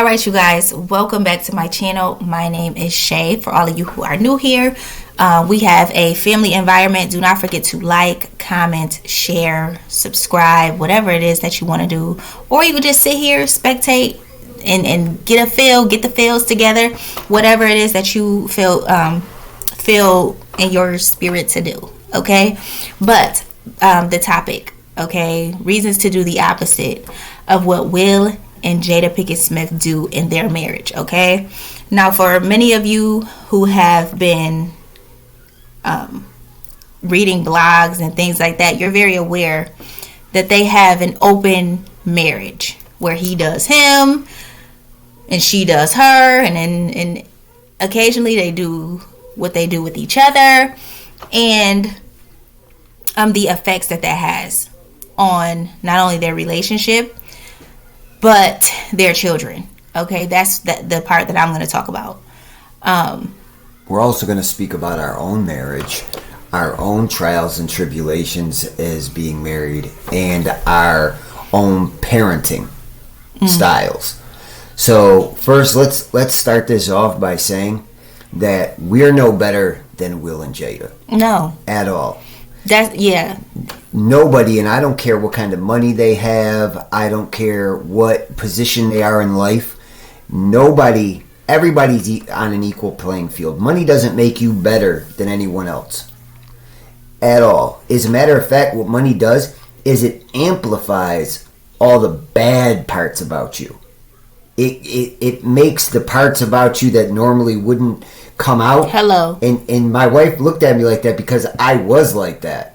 All right, you guys, welcome back to my channel. My name is Shay. For all of you who are new here, we have a family environment. Do not forget to like, comment, share, subscribe, whatever it is that you want to do. Or you can just sit here, spectate, and get the feels together. Whatever it is that you feel in your spirit to do. Okay? But the topic, okay? Reasons to do the opposite of what Will and Jada Pinkett Smith do in their marriage, okay? Now, for many of you who have been reading blogs and things like that, you're very aware that they have an open marriage where he does him and she does her, and occasionally they do what they do with each other, and the effects that has on not only their relationship but their children. Okay, that's the part that I'm going to talk about. We're also going to speak about our own marriage, our own trials and tribulations as being married, and our own parenting styles. So first, let's start this off by saying that we're no better than Will and Jada. No. At all. Nobody, and I don't care what kind of money they have, I don't care what position they are in life, everybody's on an equal playing field. Money doesn't make you better than anyone else. At all. As a matter of fact, what money does is it amplifies all the bad parts about you. It makes the parts about you that normally wouldn't come out. Hello. And my wife looked at me like that because I was like that.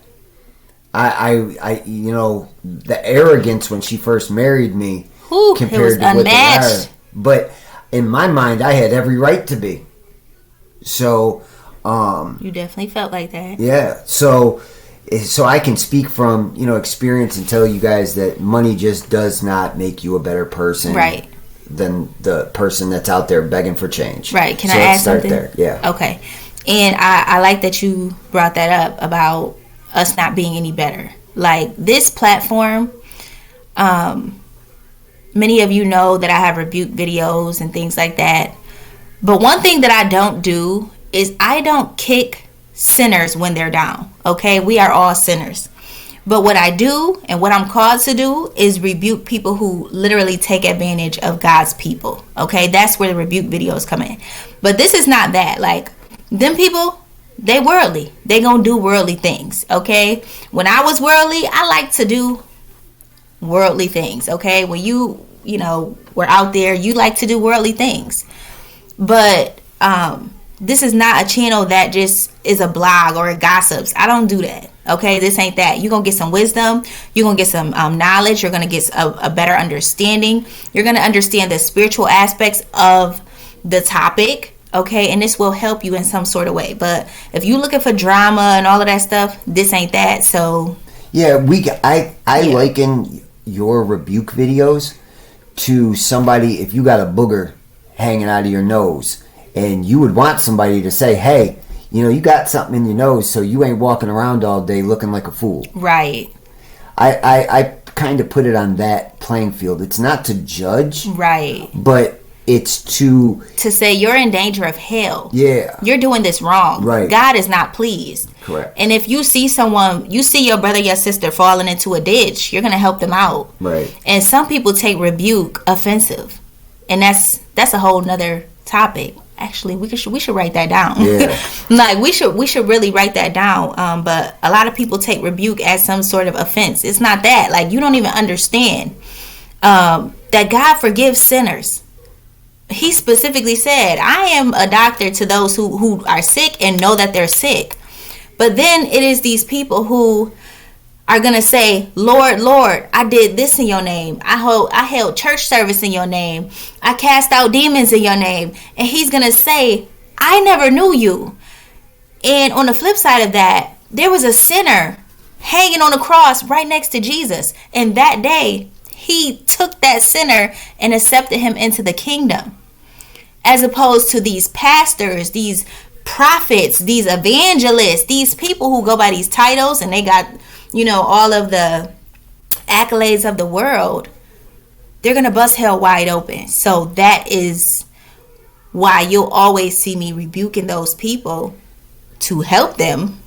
I you know, the arrogance when she first married me compared to what they are. But in my mind, I had every right to be. So, you definitely felt like that. Yeah. So I can speak from, experience and tell you guys that money just does not make you a better person. Right. Than the person that's out there begging for change. Right. Can I add something? There. Yeah. Okay. And I like that you brought that up about us not being any better. Like, this platform, many of you know that I have rebuke videos and things like that. But one thing that I don't do is I don't kick sinners when they're down. Okay? We are all sinners. But what I do and what I'm called to do is rebuke people who literally take advantage of God's people. Okay? That's where the rebuke videos come in. But this is not that. Like, them people, they worldly. They gonna do worldly things. Okay? When I was worldly, I like to do worldly things. Okay? When you were out there, you like to do worldly things. But this is not a channel that just is a blog or a gossips. I don't do that. Okay, this ain't that. You're going to get some wisdom. You're going to get some knowledge. You're going to get a better understanding. You're going to understand the spiritual aspects of the topic. Okay, and this will help you in some sort of way. But if you're looking for drama and all of that stuff, this ain't that. So yeah, I liken your rebuke videos to somebody, if you got a booger hanging out of your nose and you would want somebody to say, hey, you got something in your nose, so you ain't walking around all day looking like a fool. Right. I kind of put it on that playing field. It's not to judge. Right. But it's to say you're in danger of hell. Yeah. You're doing this wrong. Right. God is not pleased. Correct. And if you see your brother, your sister falling into a ditch, you're going to help them out. Right. And some people take rebuke offensive. And that's a whole nother topic. Actually, we should write that down. Yeah. Like, we should really write that down. But a lot of people take rebuke as some sort of offense. It's not that. Like, you don't even understand that God forgives sinners. He specifically said, I am a doctor to those who are sick and know that they're sick. But then it is these people who are going to say, Lord, Lord, I did this in your name. I held church service in your name. I cast out demons in your name. And he's going to say, I never knew you. And on the flip side of that, there was a sinner hanging on the cross right next to Jesus. And that day, he took that sinner and accepted him into the kingdom. As opposed to these pastors, these prophets, these evangelists, these people who go by these titles and they got, all of the accolades of the world. they're going to bust hell wide open. So that is why you'll always see me rebuking those people to help them.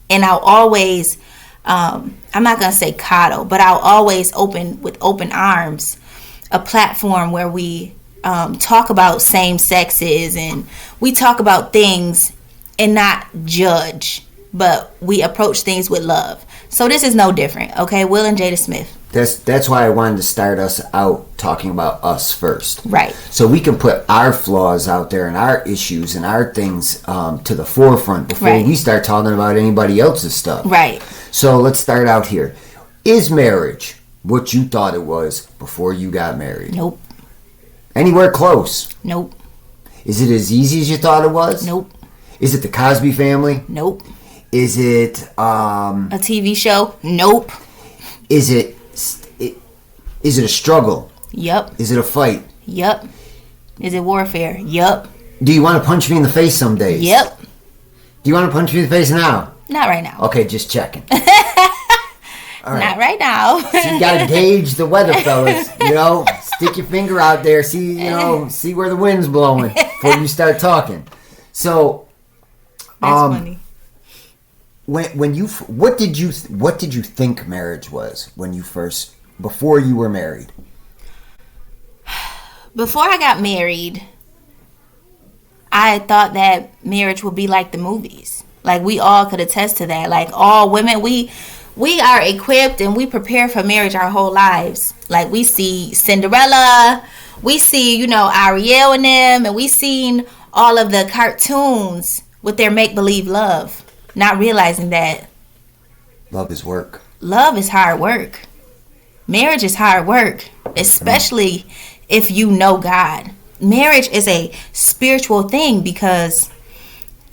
And I'll always, I'm not going to say coddle, but I'll always open with open arms a platform where we talk about same sexes and we talk about things and not judge, but we approach things with love. So this is no different, okay? Will and Jada Smith. That's why I wanted to start us out talking about us first. Right. So we can put our flaws out there and our issues and our things to the forefront before we start talking about anybody else's stuff. Right. So let's start out here. Is marriage what you thought it was before you got married? Nope. Anywhere close? Nope. Is it as easy as you thought it was? Nope. Is it the Cosby Family? Nope. Is it a TV show? Nope. Is it a struggle? Yep. Is it a fight? Yep. Is it warfare? Yep. Do you want to punch me in the face some days? Yep. Do you want to punch me in the face now? Not right now. Okay, just checking. All right. Not right now. So you gotta gauge the weather, fellas. You know, stick your finger out there, see where the wind's blowing before you start talking. So, that's funny. What did you think marriage was before you were married? Before I got married, I thought that marriage would be like the movies. Like, we all could attest to that. Like, all women, we are equipped and we prepare for marriage our whole lives. Like, we see Cinderella, we see, Ariel and them, and we seen all of the cartoons with their make-believe love. Not realizing that love is work. Love is hard work. Marriage is hard work, especially if you know God. Marriage is a spiritual thing because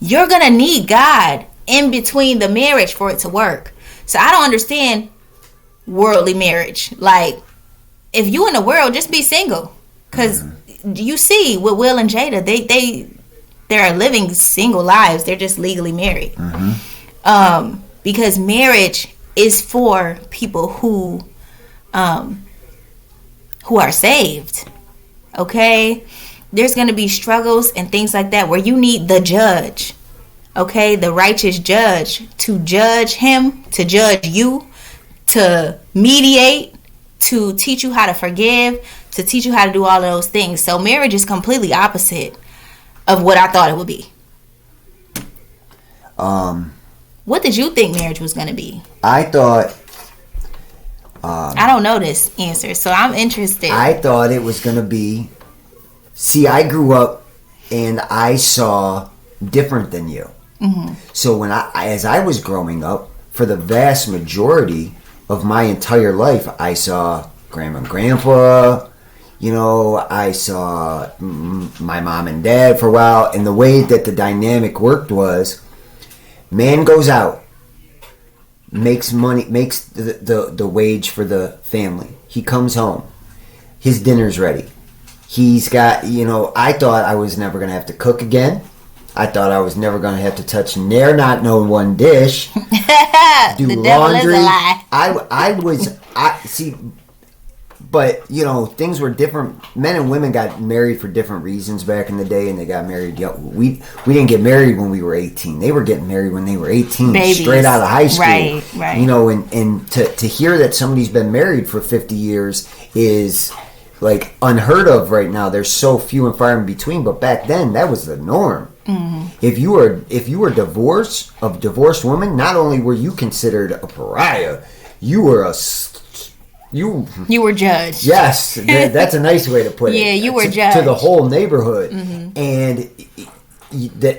you're going to need God in between the marriage for it to work. So I don't understand worldly marriage. Like, if you in the world, just be single. Because you see with Will and Jada, they're living single lives. They're just legally married. Mm-hmm. Because marriage is for people who are saved. Okay? There's going to be struggles and things like that where you need the judge. Okay? The righteous judge to judge him, to judge you, to mediate, to teach you how to forgive, to teach you how to do all of those things. So marriage is completely opposite of what I thought it would be. What did you think marriage was going to be? I thought... I don't know this answer, so I'm interested. I thought it was going to be... See, I grew up and I saw different than you. Mm-hmm. So as I was growing up, for the vast majority of my entire life, I saw Grandma and Grandpa... I saw my mom and dad for a while, and the way that the dynamic worked was, man goes out, makes money, makes the wage for the family. He comes home, his dinner's ready. He's got, I thought I was never going to have to cook again. I thought I was never going to have to touch not know one dish, do the laundry. Devil is a lie. But, things were different. Men and women got married for different reasons back in the day, and they got married young. We didn't get married when we were 18. They were getting married when they were 18, babies. Straight out of high school. Right. And to hear that somebody's been married for 50 years is, like, unheard of right now. There's so few and far in between, but back then, that was the norm. Mm-hmm. If you were divorced woman, not only were you considered a pariah, you were You were judged. Yes, that's a nice way to put it. Yeah, you were judged. To the whole neighborhood. Mm-hmm. And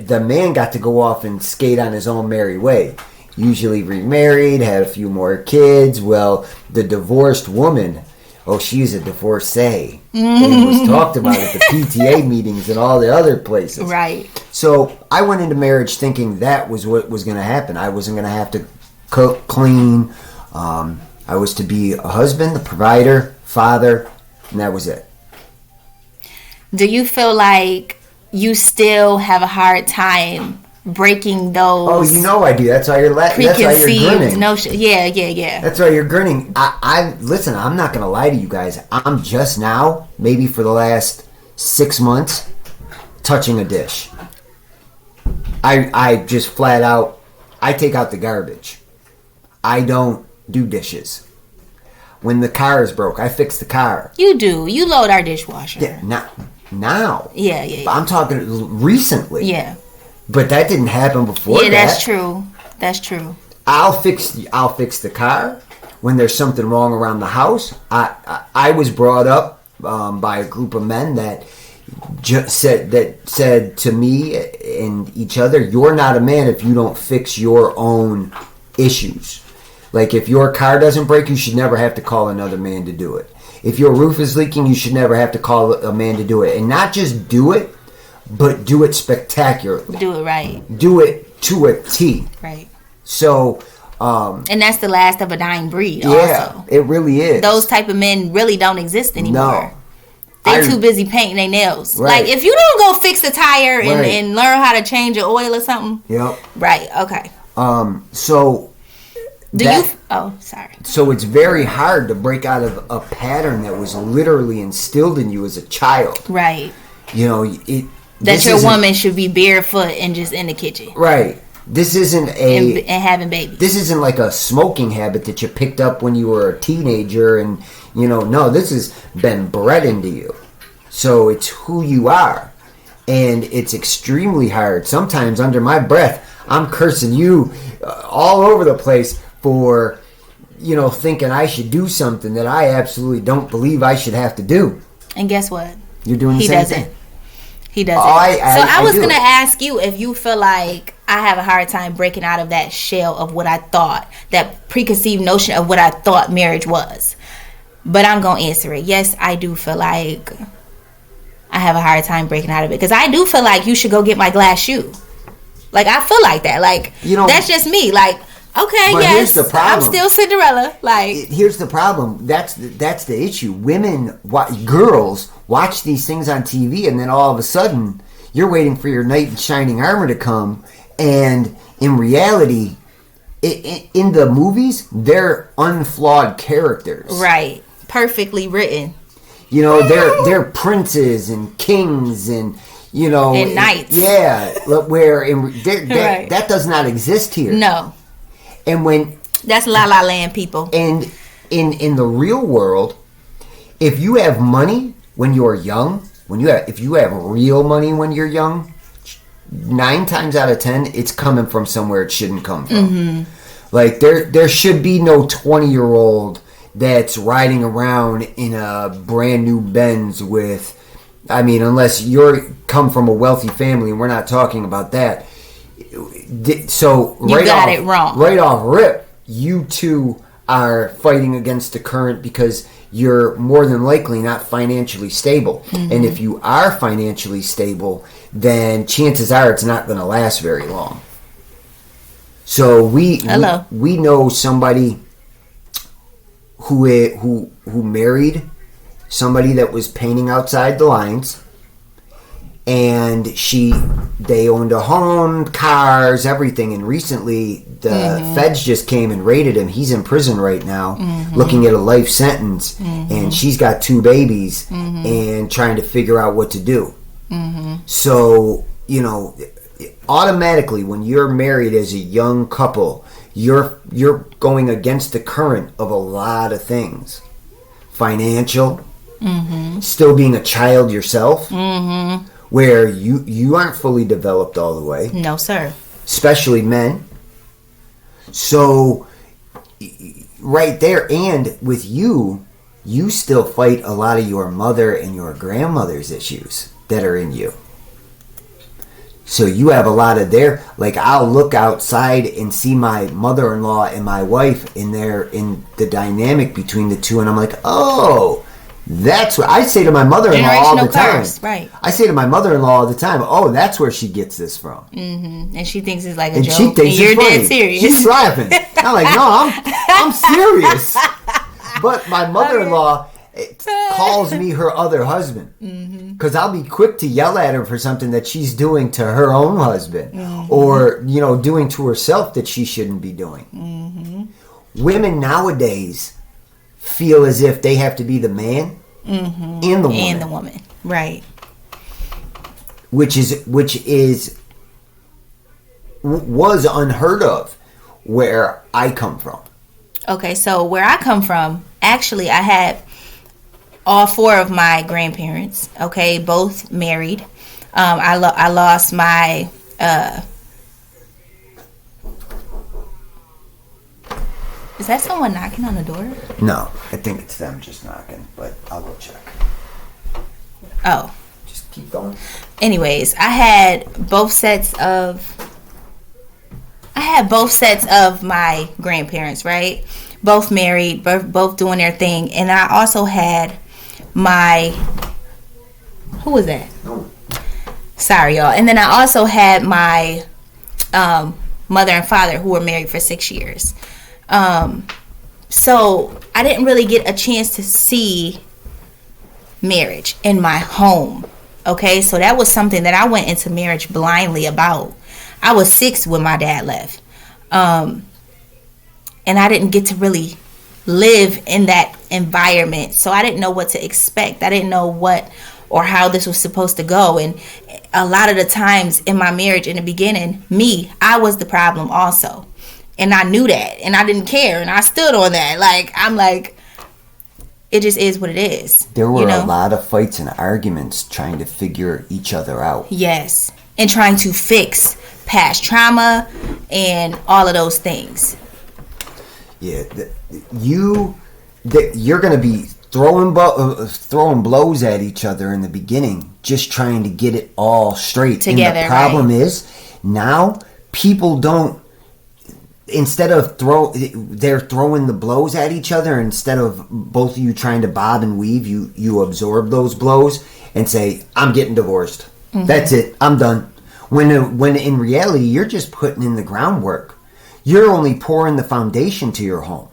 the man got to go off and skate on his own merry way. Usually remarried, had a few more kids. Well, the divorced woman, she's a divorcee. Mm-hmm. And it was talked about at the PTA meetings and all the other places. Right. So I went into marriage thinking that was what was going to happen. I wasn't going to have to cook, clean, I was to be a husband, a provider, father, and that was it. Do you feel like you still have a hard time breaking those. Oh, you know I do. That's why you're grinning. Notion. Yeah. That's why you're grinning. I listen. I'm not gonna lie to you guys. I'm just now, maybe for the last 6 months, touching a dish. I just flat out. I take out the garbage. I don't do dishes. When the car is broke, I fix the car. You do. You load our dishwasher. Yeah, now. Yeah. I'm talking recently. Yeah. But that didn't happen before. Yeah, that's true. That's true. I'll fix the car when there's something wrong around the house. I was brought up by a group of men that said to me and each other, "You're not a man if you don't fix your own issues. Like if your car doesn't break, you should never have to call another man to do it. If your roof is leaking, you should never have to call a man to do it. And not just do it, but do it spectacularly. Do it right. Do it to a T. Right. So, and that's the last of a dying breed. Yeah, also. It really is. Those type of men really don't exist anymore. No. They're too busy painting their nails. Right. Like, if you don't go fix the tire and learn how to change your oil or something. Yep. Right, okay. So... sorry. So it's very hard to break out of a pattern that was literally instilled in you as a child. Right. You know, that your woman should be barefoot and just in the kitchen. Right. This isn't and having babies. This isn't like a smoking habit that you picked up when you were a teenager, and no, this has been bred into you. So it's who you are, and it's extremely hard. Sometimes under my breath, I'm cursing you all over the place for, thinking I should do something that I absolutely don't believe I should have to do. And guess what? You're doing the same thing. He doesn't. I was going to ask you if you feel like I have a hard time breaking out of that shell of what I thought, that preconceived notion of what I thought marriage was. But I'm going to answer it. Yes, I do feel like I have a hard time breaking out of it. Because I do feel like you should go get my glass shoe. Like, I feel like that. Like, that's just me. Like, okay, but yes, here's the problem. I'm still Cinderella. Like, here's the problem. That's the issue. Girls watch these things on TV, and then all of a sudden, you're waiting for your knight in shining armor to come. And in reality, in the movies, they're unflawed characters. Right. Perfectly written. They're princes and kings and... and knights. Yeah, where that does not exist here. No. And when that's La La Land, people. And in the real world, if you have money when you're young, if you have real money when you're young, 9 times out of 10, it's coming from somewhere it shouldn't come from. Mm-hmm. Like there should be no 20-year-old that's riding around in a brand new Benz with. I mean, unless you come from a wealthy family, and we're not talking about that. So you got it wrong. Right off rip, you two are fighting against the current because you're more than likely not financially stable. Mm-hmm. And if you are financially stable, then chances are it's not going to last very long. So we know somebody who married somebody that was painting outside the lines, and they owned a home, cars, everything, and recently the feds just came and raided him. He's in prison right now, looking at a life sentence, and she's got 2 babies and trying to figure out what to do. So, automatically when you're married as a young couple, you're going against the current of a lot of things. Financial, still being a child yourself, where you aren't fully developed all the way. No, sir. Especially men. So, right there, and with you still fight a lot of your mother and your grandmother's issues that are in you. So you have a lot of like I'll look outside and see my mother-in-law and my wife in the dynamic between the two, and I'm like, oh, that's what I say to my mother-in-law all the time. Right. I say to my mother-in-law all the time, oh, that's where she gets this from. And she thinks it's like a and joke. She thinks and you're funny. dead serious. She's laughing. I'm like, no, I'm serious. But my mother-in-law calls me her other husband. Because I'll be quick to yell at her for something that she's doing to her own husband. Or, doing to herself that she shouldn't be doing. Women nowadays feel as if they have to be the man and the woman. And the woman. Right. Which was unheard of where I come from. Okay, so where I come from, actually, I had all 4 of my grandparents. Okay, both married. I lost my. Is that someone knocking on the door? No, I think it's them just knocking, but I'll go check. Oh. Just keep going. Anyways, I had both sets of my grandparents, right? Both married, both doing their thing. And I also had my... Who was that? No. Sorry, y'all. And then I also had my mother and father who were married for 6 years. So I didn't really get a chance to see marriage in my home. Okay, so that was something that I went into marriage blindly about. I was 6 when my dad left. And I didn't get to really live in that environment. So I didn't know what to expect. I didn't know what or how this was supposed to go. And a lot of the times in my marriage in the beginning, I was the problem also. And I knew that. And I didn't care. And I stood on that. I'm like, it just is what it is. There were a lot of fights and arguments trying to figure each other out. Yes. And trying to fix past trauma and all of those things. Yeah. You're going to be throwing blows at each other in the beginning, just trying to get it all straight. Together, and the problem is, now people don't, they're throwing the blows at each other. Instead of both of you trying to bob and weave, you absorb those blows and say, I'm getting divorced. That's it. I'm done. When in reality, you're just putting in the groundwork. You're only pouring the foundation to your home.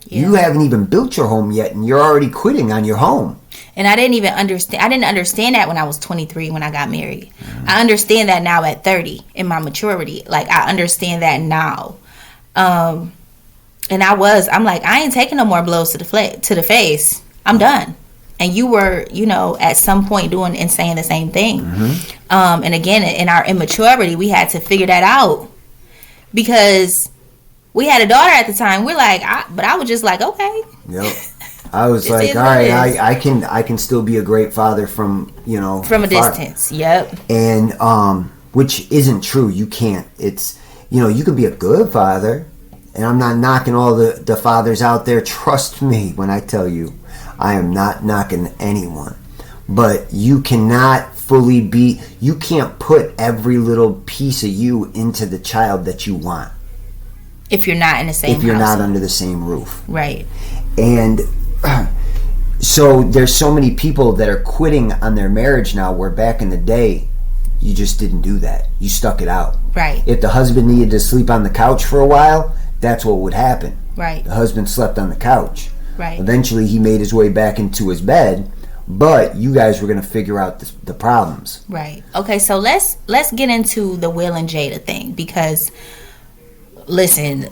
Yeah. You haven't even built your home yet, and you're already quitting on your home. And I didn't even understand. I didn't understand that when I was 23 when I got married. I understand that now at 30 in my maturity. I understand that now. And I'm like, I ain't taking no more blows to the face. I'm done. And you were, at some point doing and saying the same thing. And again, in our immaturity, we had to figure that out because we had a daughter at the time. We're like, I was just like, okay. Yep. I was like, all right, I can still be a great father from from a distance. Yep. And which isn't true. You can't. It's you can be a good father, and I'm not knocking all the fathers out there. Trust me when I tell you, I am not knocking anyone. But you cannot fully be. You can't put every little piece of you into the child that you want. If you're not in the same. If you're not under the same roof. Right. And so there's so many people that are quitting on their marriage now, where back in the day, you just didn't do that. You stuck it out. Right. If the husband needed to sleep on the couch for a while, that's what would happen. Right. The husband slept on the couch. Right. Eventually, he made his way back into his bed, but you guys were going to figure out the problems. Right. Okay, so let's get into the Will and Jada thing, because, listen,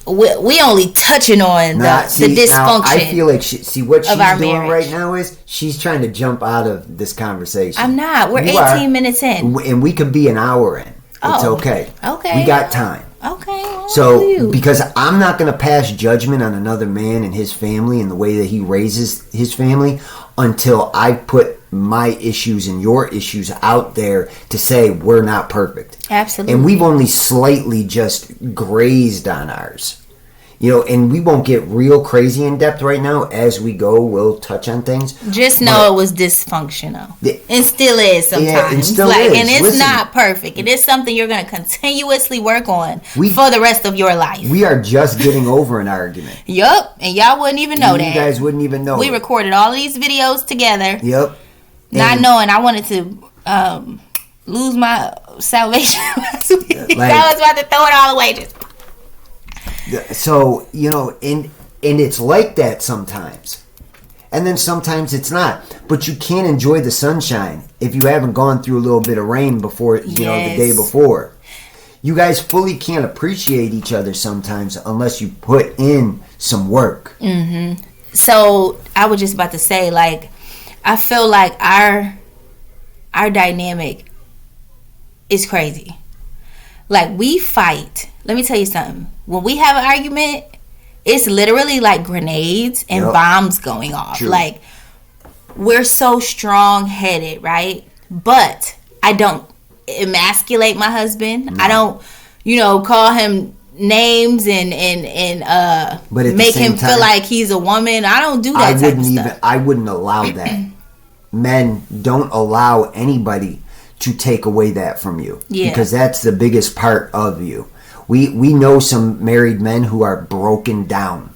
we only touching on the dysfunction. Now, I feel like what she's doing marriage right now is she's trying to jump out of this conversation. I'm not. We're 18 minutes in. And we could be an hour in. It's okay. Okay. We got time. Okay. Well, so, because I'm not going to pass judgment on another man and his family and the way that he raises his family until I put my issues and your issues out there to say we're not perfect. Absolutely. And we've only slightly just grazed on ours. And we won't get real crazy in depth right now. As we go, we'll touch on things. Just know it was dysfunctional. It still is sometimes. Yeah, it still is. And it's not perfect. It is something you're going to continuously work on for the rest of your life. We are just getting over an argument. Yup. And y'all wouldn't even know that. You guys wouldn't even know. We recorded all of these videos together. Yep. Not knowing I wanted to lose my salvation last week. I was about to throw it all away. So, and it's like that sometimes. And then sometimes it's not. But you can't enjoy the sunshine if you haven't gone through a little bit of rain before, you know, the day before. You guys fully can't appreciate each other sometimes unless you put in some work. Mm-hmm. So I was just about to say, like, I feel like our dynamic is crazy. Like, we fight. Let me tell you something. When we have an argument, it's literally like grenades and bombs going off. True. Like, we're so strong-headed, right? But I don't emasculate my husband. No. I don't, you know, call him names and make him feel like he's a woman. I don't do that type of stuff. I wouldn't allow that. Men don't allow anybody to take away that from you. Yeah. Because that's the biggest part of you. We know some married men who are broken down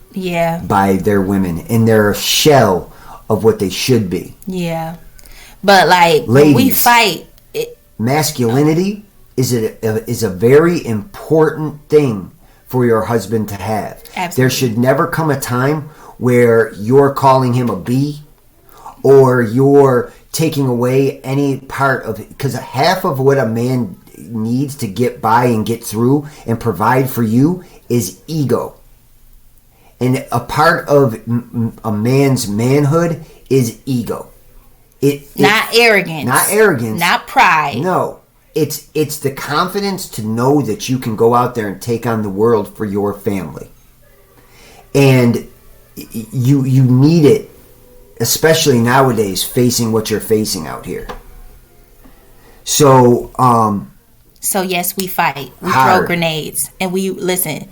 by their women, and they're a shell of what they should be. Yeah. But, like, ladies, when we fight... masculinity is a very important thing for your husband to have. Absolutely. There should never come a time where you're calling him a B or you're taking away any part of it. Because half of what a man needs to get by and get through and provide for you is ego. And a part of a man's manhood is ego. Not arrogance. Not arrogance. Not pride. No. It's the confidence to know that you can go out there and take on the world for your family. And you need it, especially nowadays, facing what you're facing out here. So yes, we fight. We throw grenades. And we, listen.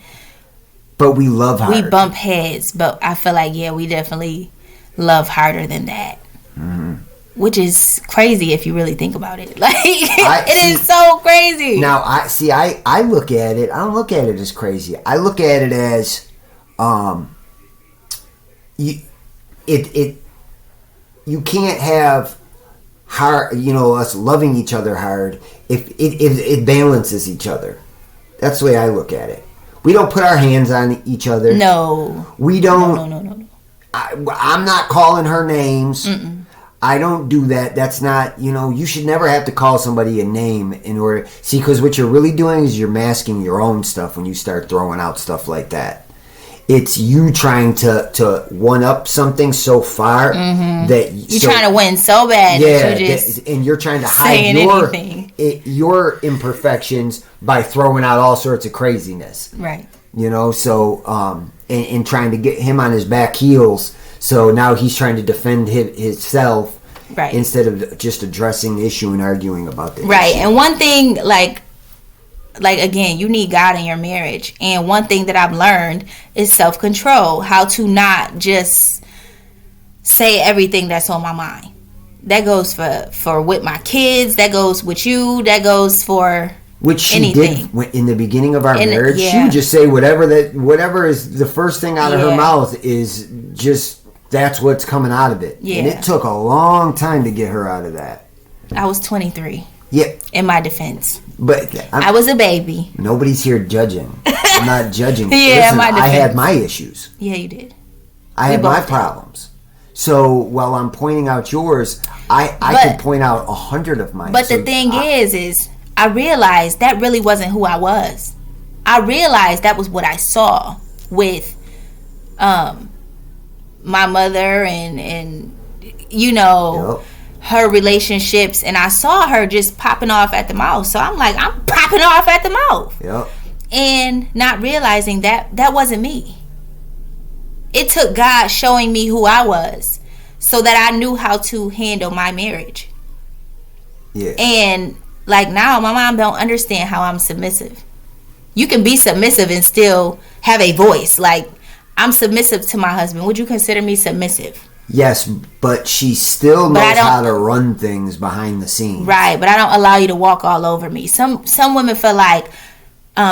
But we love hard. We bump heads. But I feel like, we definitely love harder than that. Mm-hmm. Which is crazy if you really think about it. Like, it is so crazy. Now, I look at it, I don't look at it as crazy. I look at it as, you can't have hard, you know, us loving each other hard if it balances each other. That's the way I look at it. We don't put our hands on each other. No. We don't. No. I'm not calling her names. Mm-mm. I don't do that. That's not, you know, you should never have to call somebody a name in order. See, because what you're really doing is you're masking your own stuff when you start throwing out stuff like that. It's you trying to one-up something so far that... You're trying to win so bad. Yeah, and you're trying to hide your imperfections by throwing out all sorts of craziness. Right. You know, so... and trying to get him on his back heels... So now he's trying to defend himself instead of just addressing the issue and arguing about the issue. And one thing, like again, you need God in your marriage. And one thing that I've learned is self-control. How to not just say everything that's on my mind. That goes for with my kids. That goes with you. That goes for... Which she did in the beginning of our marriage. She would just say whatever is the first thing out of her mouth is just... That's what's coming out of it. Yeah. And it took a long time to get her out of that. I was 23. Yeah. In my defense. But I was a baby. Nobody's here judging. I'm not judging. Listen, I had my issues. Yeah, you did. I had my problems. So while I'm pointing out yours, I could point out 100 of mine. But the thing is I realized that really wasn't who I was. I realized that was what I saw with my mother and you know her relationships, and I saw her just popping off at the mouth. So I'm like, I'm popping off at the mouth. And not realizing that wasn't me. It took God showing me who I was so that I knew how to handle my marriage. And like now my mom don't understand how I'm submissive. You can be submissive and still have a voice. Like, I'm submissive to my husband. Would you consider me submissive? Yes, but she still knows how to run things behind the scenes. Right, but I don't allow you to walk all over me. Some women feel like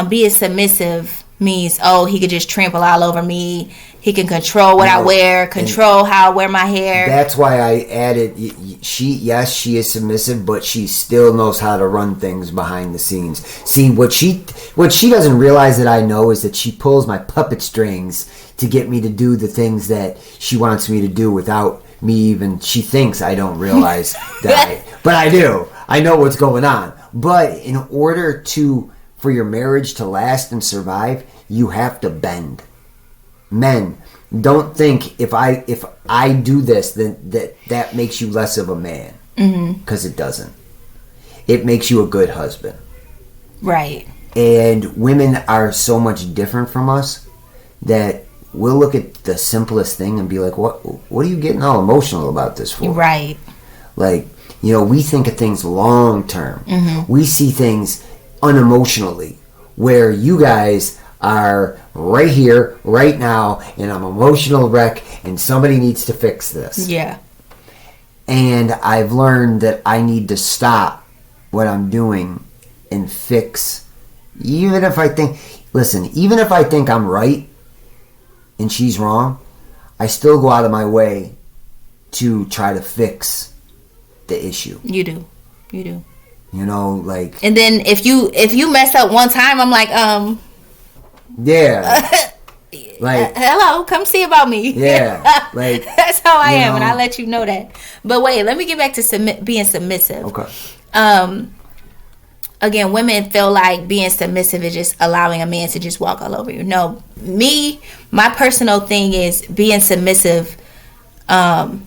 being submissive means, he could just trample all over me He can control what I wear, control how I wear my hair. That's why I added, she is submissive, but she still knows how to run things behind the scenes. See, what she doesn't realize that I know is that she pulls my puppet strings to get me to do the things that she wants me to do without me even, she thinks I don't realize that. But I do. I know what's going on. But in order for your marriage to last and survive, you have to bend. Men, don't think if I do this, then that makes you less of a man. Because it doesn't. It makes you a good husband. Right. And women are so much different from us that we'll look at the simplest thing and be like, what are you getting all emotional about this for? Right. Like, we think of things long term. We see things unemotionally, where you guys are right here, right now, and I'm an emotional wreck, and somebody needs to fix this. Yeah. And I've learned that I need to stop what I'm doing and fix. Even if I think I'm right and she's wrong, I still go out of my way to try to fix the issue. You do. Like. And then if you mess up one time, I'm like, yeah. Like, hello, come see about me. Yeah. Like, that's how I am, and I let you know that. But wait, let me get back to being submissive. Okay. Again, women feel like being submissive is just allowing a man to just walk all over you. No, my personal thing is being submissive. It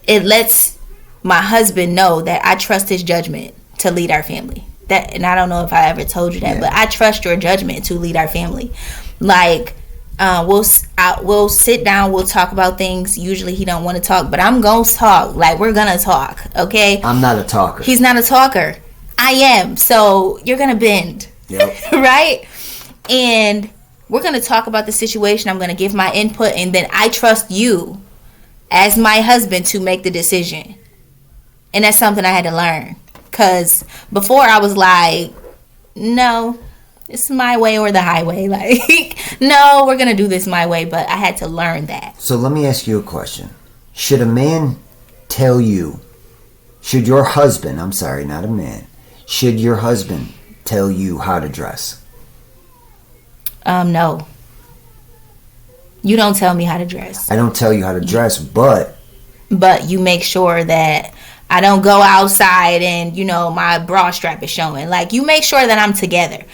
lets my husband know that I trust his judgment to lead our family. And I don't know if I ever told you that, but I trust your judgment to lead our family. Like, we'll sit down, we'll talk about things. Usually he don't want to talk, but I'm gonna talk. Like, we're gonna talk, okay? I'm not a talker. He's not a talker. I am. So you're gonna bend. Yep. Right? And we're gonna talk about the situation. I'm gonna give my input, and then I trust you as my husband to make the decision. And that's something I had to learn. Because before I was like, no, it's my way or the highway. Like, no, we're going to do this my way. But I had to learn that. So let me ask you a question. Should a man tell you, should your husband, I'm sorry, not a man, should your husband tell you how to dress? No. You don't tell me how to dress. I don't tell you how to dress, but you make sure that I don't go outside and, my bra strap is showing. Like, you make sure that I'm together.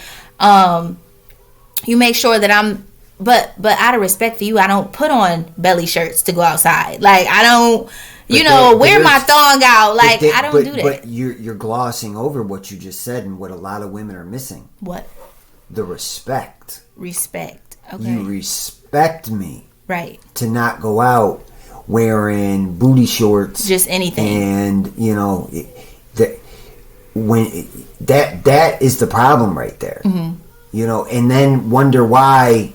You make sure that I'm, but out of respect for you, I don't put on belly shirts to go outside. Like, I don't, wear my thong out. Like, I don't do that. But you're glossing over what you just said and what a lot of women are missing. What? The respect. Respect. Okay. You respect me. Right. To not go out wearing booty shorts, just anything, and that is the problem right there. And then wonder why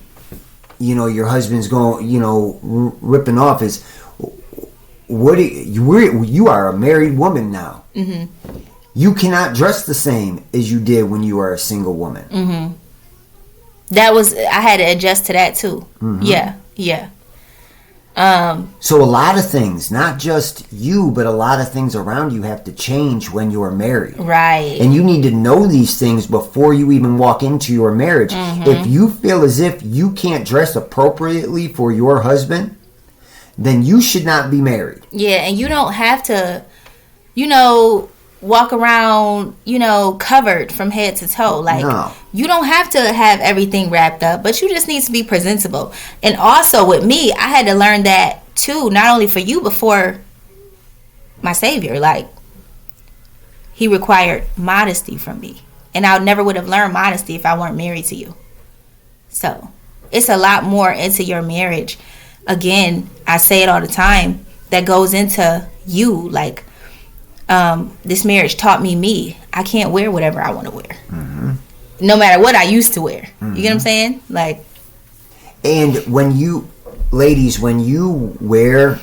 your husband's going ripping off his you are a married woman now. You cannot dress the same as you did when you were a single woman. I had to adjust to that too. Yeah. So a lot of things, not just you, but a lot of things around you have to change when you're married. Right. And you need to know these things before you even walk into your marriage. If you feel as if you can't dress appropriately for your husband, then you should not be married. Yeah, and you don't have to, walk around, covered from head to toe. Like, no. You don't have to have everything wrapped up, but you just need to be presentable. And also with me, I had to learn that too, not only for you, but for my Savior. Like, he required modesty from me. And I never would have learned modesty if I weren't married to you. So, it's a lot more into your marriage. Again, I say it all the time, that goes into you. Like, this marriage taught me. I can't wear whatever I want to wear. No matter what I used to wear. You get what I'm saying? Like, and when you wear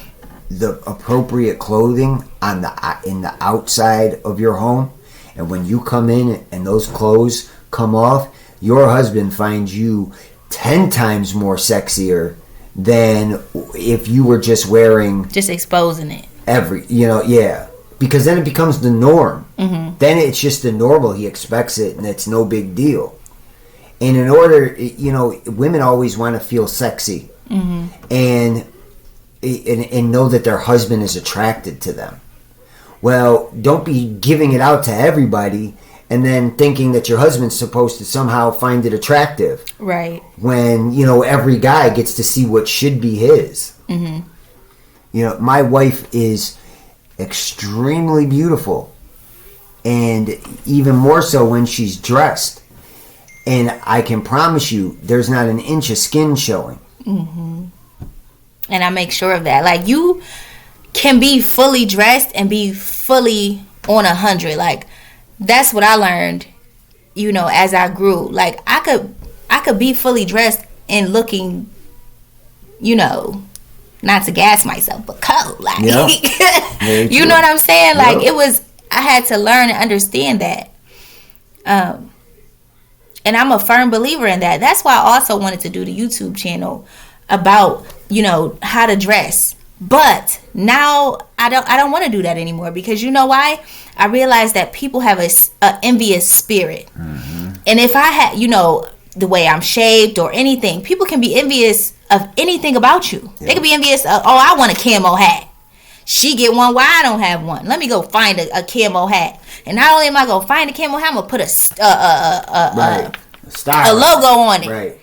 the appropriate clothing in the outside of your home, and when you come in and those clothes come off, your husband finds you 10 times more sexier than if you were just exposing it. Because then it becomes the norm. Mm-hmm. Then it's just the normal. He expects it, and it's no big deal. And in order, women always want to feel sexy, mm-hmm. and know that their husband is attracted to them. Well, don't be giving it out to everybody and then thinking that your husband's supposed to somehow find it attractive. Right. When, every guy gets to see what should be his. Mm-hmm. My wife is extremely beautiful, and even more so when she's dressed. And I can promise you, there's not an inch of skin showing. Mm-hmm. And I make sure of that. Like, you can be fully dressed and be fully on 100. Like, that's what I learned, as I grew. Like, I could be fully dressed and looking, not to gas myself, but cold. Like, yep. You know what I'm saying? Like, yep. I had to learn and understand that. And I'm a firm believer in that. That's why I also wanted to do the YouTube channel about, how to dress. But now I don't want to do that anymore, because you know why? I realized that people have a envious spirit. Mm-hmm. And if I had, the way I'm shaped or anything, people can be envious of anything about you. Yep. They can be envious of, I want a camo hat. She get one, why I don't have one? Let me go find a camo hat. And not only am I going to find a camo hat, I'm going to put a logo on it. Right.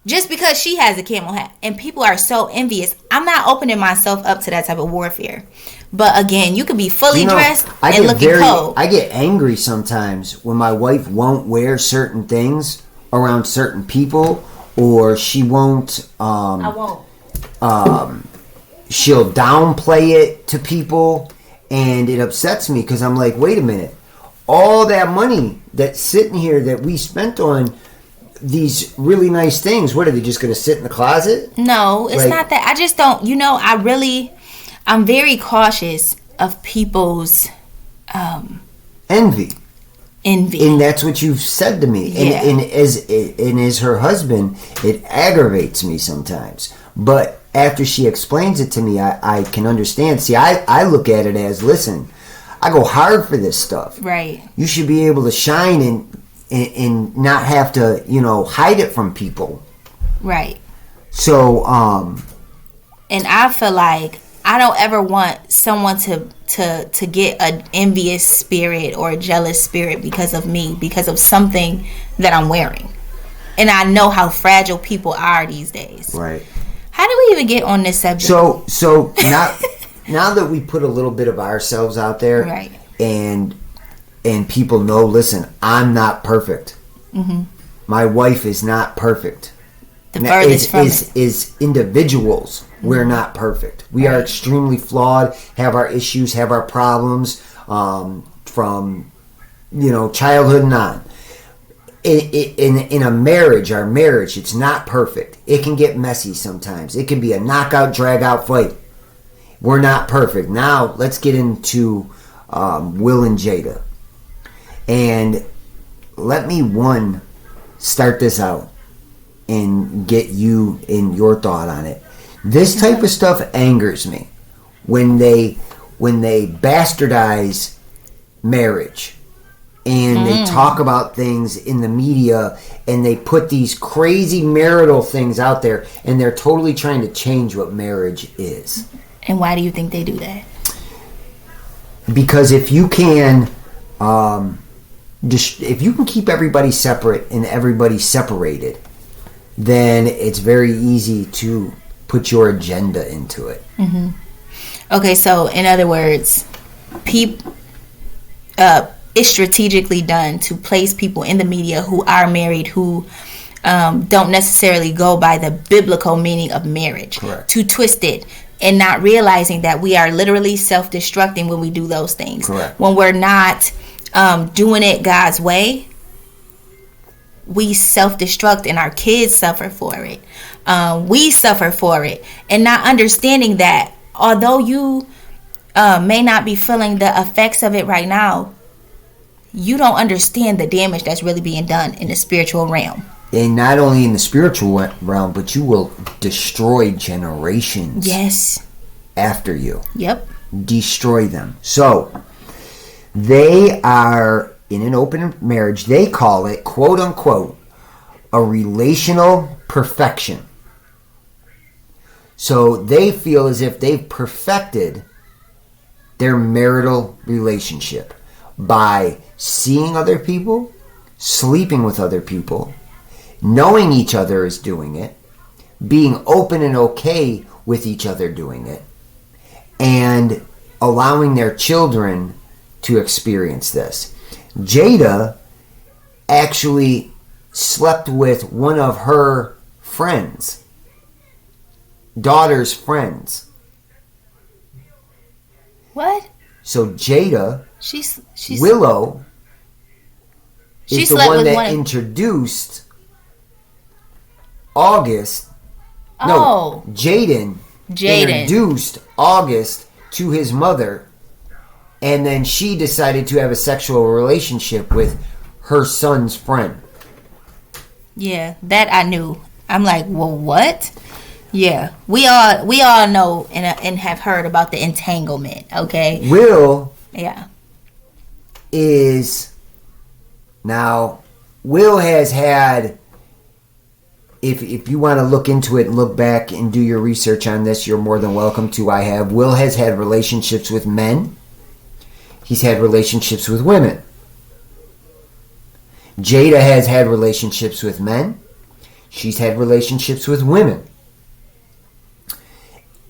Just because she has a camo hat. And people are so envious. I'm not opening myself up to that type of warfare. But again, you could be fully dressed and looking cold. I get angry sometimes when my wife won't wear certain things around certain people, or she won't. I won't. She'll downplay it to people, and it upsets me because I'm like, wait a minute. All that money that's sitting here that we spent on these really nice things, what are they just going to sit in the closet? No, it's not that. I just don't, I'm very cautious of people's envy. Envy. And that's what you've said to me. Yeah. And as her husband, it aggravates me sometimes. But after she explains it to me, I can understand. See, I look at it as, listen, I go hard for this stuff. Right. You should be able to shine and not have to, hide it from people. Right. So, and I feel like I don't ever want someone to get an envious spirit or a jealous spirit because of me, because of something that I'm wearing. And I know how fragile people are these days. Right. How do we even get on this subject? So now that we put a little bit of ourselves out there, right, and people know, listen, I'm not perfect. Mm-hmm. My wife is not perfect. The furthest from it. Is individuals, we're not perfect. We are extremely flawed, have our issues, have our problems, from childhood and on. In a marriage, our marriage, it's not perfect. It can get messy sometimes. It can be a knockout, drag-out fight. We're not perfect. Now, let's get into Will and Jada. And let me, start this out and get you in your thought on it. This type of stuff angers me. When they bastardize marriage. And they talk about things in the media, and they put these crazy marital things out there, and they're totally trying to change what marriage is. And why do you think they do that? Because if you can, if you can keep everybody separate and everybody separated, then it's very easy to put your agenda into it. Mm-hmm. Okay, so in other words, it's strategically done to place people in the media who are married, who don't necessarily go by the biblical meaning of marriage. Correct. To twist it and not realizing that we are literally self-destructing when we do those things. Correct. When we're not doing it God's way, we self-destruct and our kids suffer for it. We suffer for it. And not understanding that although you may not be feeling the effects of it right now, you don't understand the damage that's really being done in the spiritual realm. And not only in the spiritual realm, but you will destroy generations. Yes. After you. Yep. Destroy them. So, they are in an open marriage. They call it, quote unquote, a relational perfection. So, they feel as if they've perfected their marital relationship by seeing other people, sleeping with other people, knowing each other is doing it, being open and okay with each other doing it, and allowing their children to experience this. Jada actually slept with one of her friends, daughter's friends. What? So Jada, she's Willow, is the one that introduced August. Oh. No, Jaden introduced August to his mother, and then she decided to have a sexual relationship with her son's friend. Yeah, that I knew. I'm like, well, what? Yeah, we all know and have heard about the entanglement. Okay, Will. Yeah. Will has had. If you want to look into it and look back and do your research on this, you're more than welcome to. I have. Will has had relationships with men. He's had relationships with women. Jada has had relationships with men. She's had relationships with women.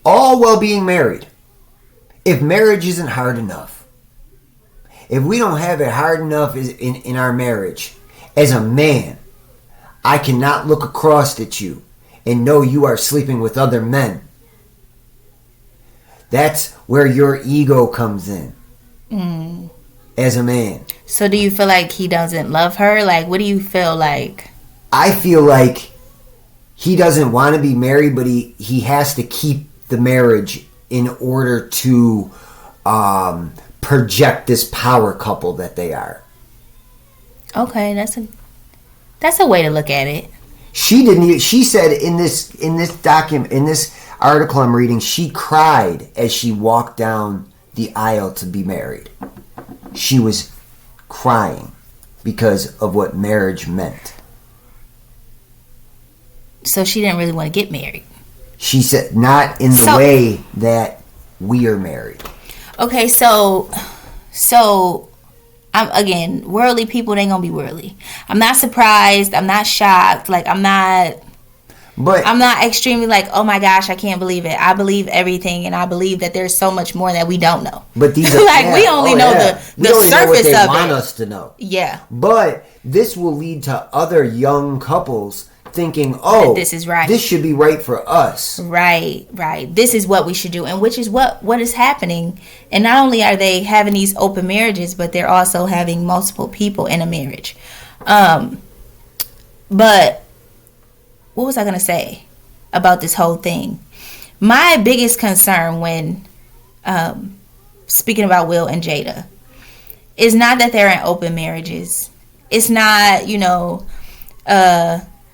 All while being married. If marriage isn't hard enough, if we don't have it hard enough in our marriage, as a man, I cannot look across at you and know you are sleeping with other men. That's where your ego comes in. As a man. So do you feel like he doesn't love her? Like, what do you feel like? I feel like he doesn't want to be married, but he has to keep the marriage in order to project this power couple that they are. Okay, that's a way to look at it. She said in this article I'm reading, she cried as she walked down the aisle to be married. She was crying because of what marriage meant. So she didn't really want to get married. She said not in the way that we are married. Okay, so again, worldly people, they gonna be worldly. I'm not surprised. I'm not shocked. Like, I'm not extremely like, oh my gosh, I can't believe it. I believe everything, and I believe that there's so much more that we don't know. But these are we only know the surface of it. They want us to know. Yeah. But this will lead to other young couples thinking, oh, this is right. This should be right for us. Right. This is what we should do, and which is what is happening. And not only are they having these open marriages, but they're also having multiple people in a marriage. But what was I going to say about this whole thing? My biggest concern when speaking about Will and Jada is not that they're in open marriages. It's not,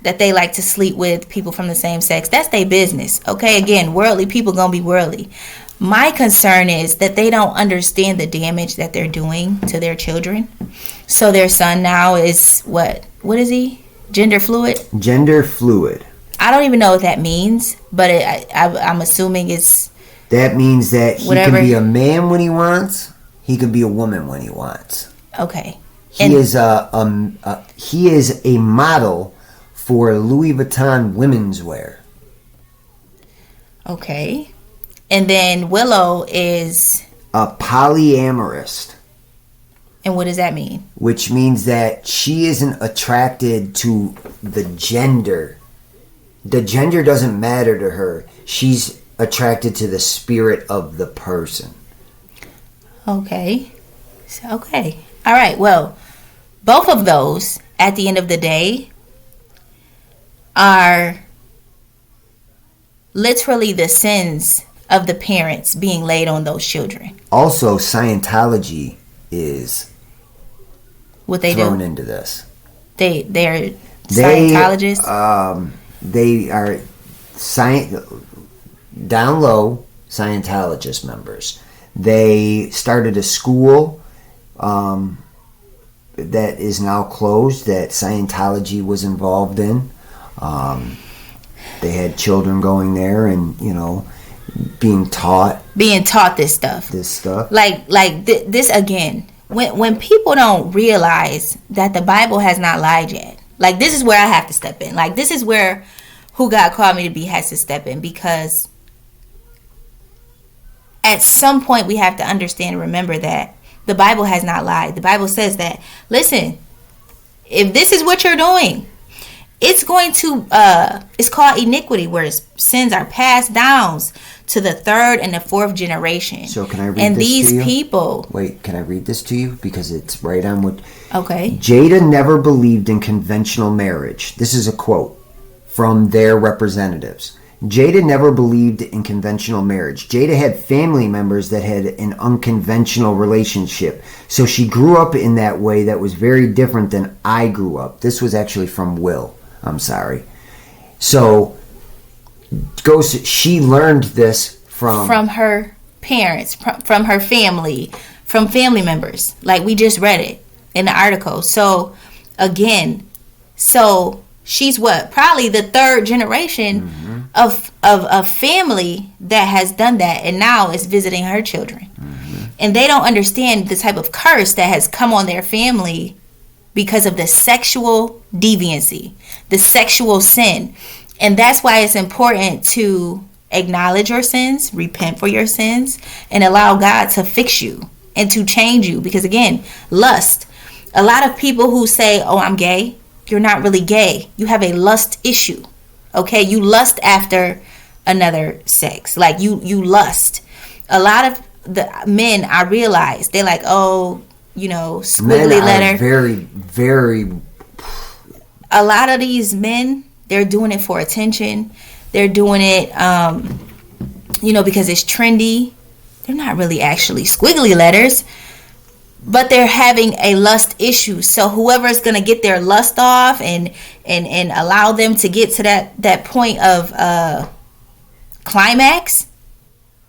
that they like to sleep with people from the same sex. That's their business. Okay, again, worldly people gonna be worldly. My concern is that they don't understand the damage that they're doing to their children. So their son now is what is he? Gender fluid? Gender fluid. I don't even know what that means, but I'm assuming it's... That means that he can be a man when he wants. He can be a woman when he wants. Okay. He is a model for Louis Vuitton women's wear. Okay. And then Willow is... a polyamorous. And what does that mean? Which means that she isn't attracted to the gender. The gender doesn't matter to her. She's attracted to the spirit of the person. Okay. Okay. All right. Well, both of those, at the end of the day, are literally the sins of the parents being laid on those children. Also, Scientology is what they thrown do into this. They're Scientologists? They are down low Scientologist members. They started a school that is now closed that Scientology was involved in. They had children going there and, being taught this stuff. This again. When people don't realize that the Bible has not lied yet, like, this is where I have to step in. Like, this is where who God called me to be has to step in, because at some point we have to understand and remember that the Bible has not lied. The Bible says that, listen, if this is what you're doing, it's going to, it's called iniquity, where sins are passed down to the third and the fourth generation. So can I read and this to you? And these people... Wait, can I read this to you? Because it's right on what... Okay. Jada never believed in conventional marriage. This is a quote from their representatives. Jada never believed in conventional marriage. Jada had family members that had an unconventional relationship. So she grew up in that way that was very different than I grew up. This was actually from Will. I'm sorry. So she learned this from her parents, from her family, from family members. Like, we just read it in the article. So again, she's what? Probably the third generation of a family that has done that, and now is visiting her children. And they don't understand the type of curse that has come on their family because of the sexual deviancy, the sexual sin. And that's why it's important to acknowledge your sins, repent for your sins, and allow God to fix you and to change you. Because again, lust. A lot of people who say, oh, I'm gay, you're not really gay. You have a lust issue. Okay? You lust after another sex. Like, you lust. A lot of the men, I realize, they're like, oh, squiggly letter. Very, very. A lot of these men, they're doing it for attention. They're doing it, because it's trendy. They're not really actually squiggly letters, but they're having a lust issue. So whoever's gonna get their lust off and allow them to get to that point of climax,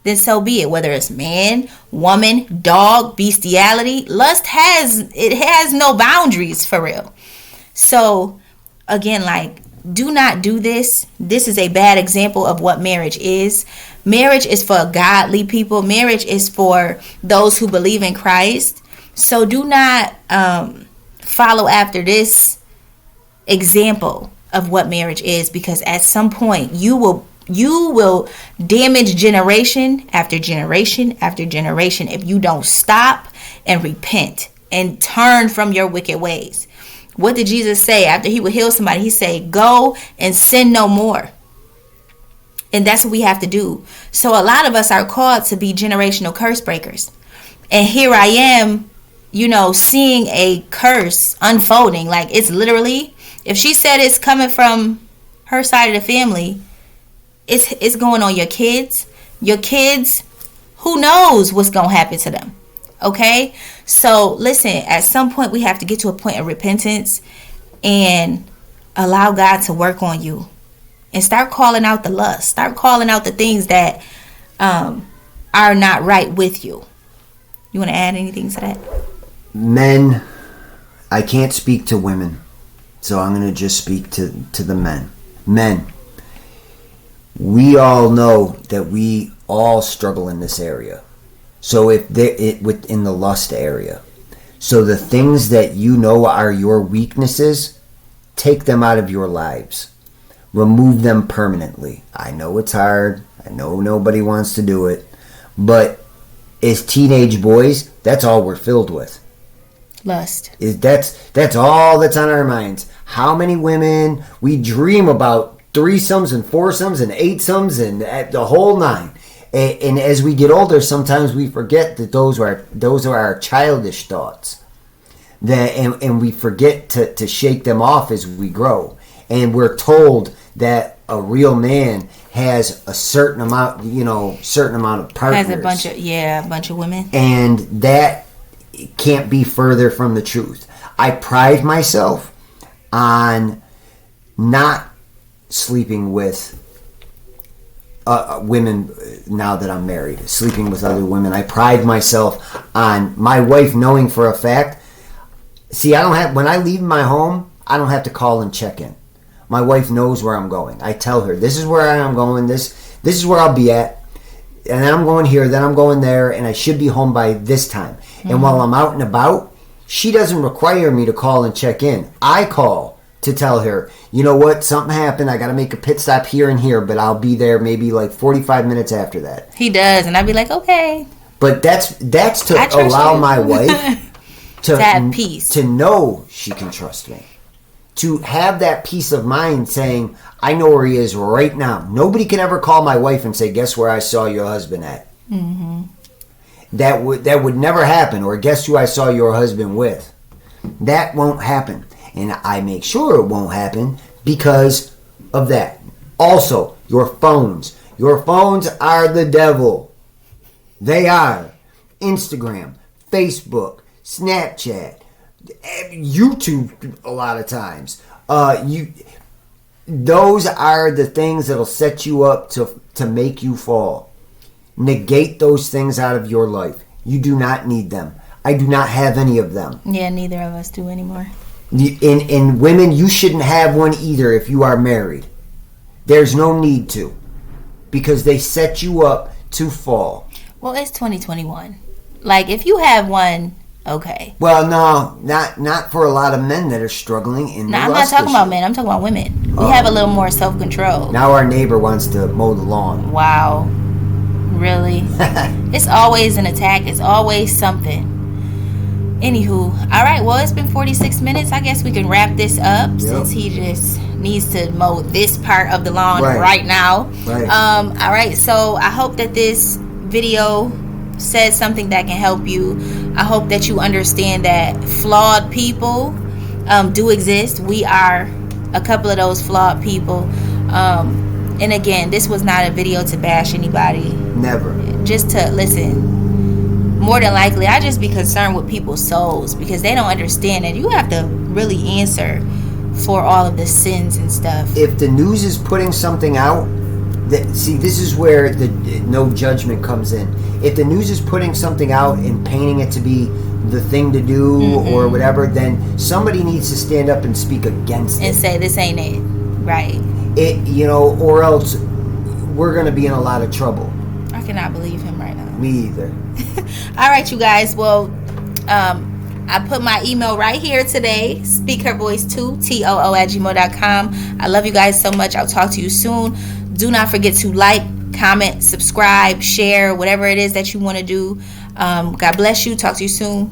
then so be it. Whether it's man, woman, dog, bestiality, lust has no boundaries, for real. So again, like, do not do this. This is a bad example of what marriage is. Marriage is for godly people. Marriage is for those who believe in Christ. So do not follow after this example of what marriage is, because at some point you will damage generation after generation after generation if you don't stop and repent and turn from your wicked ways. What did Jesus say after he would heal somebody? He said, go and sin no more. And that's what we have to do. So a lot of us are called to be generational curse breakers. And here I am, seeing a curse unfolding. Like, it's literally, if she said it's coming from her side of the family, it's going on your kids. Your kids, who knows what's going to happen to them. Okay? So listen, at some point we have to get to a point of repentance and allow God to work on you. And start calling out the lust. Start calling out the things that are not right with you. You want to add anything to that? Men, I can't speak to women, so I'm going to just speak to the men. Men, we all know that we all struggle in this area. So within the lust area. So the things that are your weaknesses, take them out of your lives. Remove them permanently. I know it's hard. I know nobody wants to do it. But as teenage boys, that's all we're filled with. Lust. That's all that's on our minds. How many women we dream about threesomes and foursomes and eightsomes and the whole nine. And as we get older, sometimes we forget that those are our childish thoughts. And we forget to shake them off as we grow. And we're told that a real man has a certain amount of partners. Has a bunch of women. And that can't be further from the truth. I pride myself on not sleeping with women now that I'm married, sleeping with other women. I pride myself on my wife knowing for a fact. See, when I leave my home, I don't have to call and check in. My wife knows where I'm going. I tell her, this is where I am going, this is where I'll be at, and then I'm going here, then I'm going there, and I should be home by this time. Mm-hmm. And while I'm out and about, she doesn't require me to call and check in. I call to tell her, you know what, something happened, I got to make a pit stop here and here, but I'll be there maybe like 45 minutes after that. He does, and I'd be like, okay. But that's to allow my wife to have peace, to know she can trust me, to have that peace of mind saying, I know where he is right now. Nobody can ever call my wife and say, guess where I saw your husband at. Mm-hmm. That would never happen. Or guess who I saw your husband with. That won't happen. And I make sure it won't happen because of that. Also, your phones. Your phones are the devil. They are. Instagram, Facebook, Snapchat, YouTube a lot of times. Those are the things that'll set you up to make you fall. Negate those things out of your life. You do not need them. I do not have any of them. Yeah, neither of us do anymore. In women, you shouldn't have one either if you are married. There's no need to. Because they set you up to fall. Well, it's 2021. Like, if you have one, okay. Well, no, not for a lot of men that are struggling in the I'm not talking about men. I'm talking about women. We have a little more self-control. Now our neighbor wants to mow the lawn. Wow. Really? It's always an attack. It's always something. Anywho, all right, well, it's been 46 minutes. I guess we can wrap this up since he just needs to mow this part of the lawn right now. Right. All right, so I hope that this video says something that can help you. I hope that you understand that flawed people do exist. We are a couple of those flawed people. And again, this was not a video to bash anybody. Never. Just to listen. More than likely, I just be concerned with people's souls because they don't understand that you have to really answer for all of the sins and stuff. If the news is putting something out, this is where the no judgment comes in. If the news is putting something out and painting it to be the thing to do or whatever, then somebody needs to stand up and speak against it. And say, this ain't it. Right. Or else we're going to be in a lot of trouble. I cannot believe him right now. Me either. All right, you guys. Well, I put my email right here today. speakhervoice2too@gmail.com. I love you guys so much. I'll talk to you soon. Do not forget to like, comment, subscribe, share, whatever it is that you want to do. God bless you. Talk to you soon.